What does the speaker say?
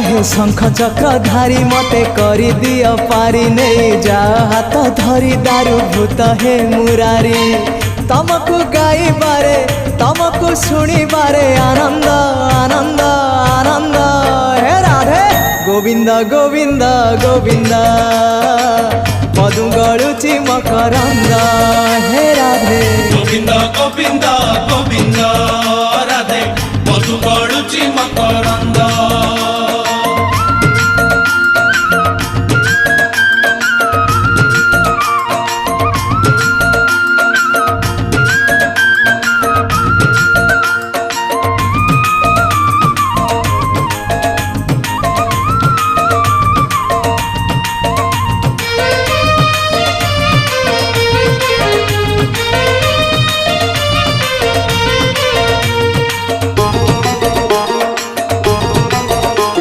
हे शंख चक्र धारी मते करी दियो पारी नहीं जा हाथ धरी दारू भूत हे मुरारी तमको गाई बारे तमको सुनी बारे आनंद आनंद आनंद हे राधे गोविंद गोविंद गोविंद मधु गड़ुची मकरंद हे राधे गोविंद गोविंद गोविंद राधे मधु गड़ुची मकरंद।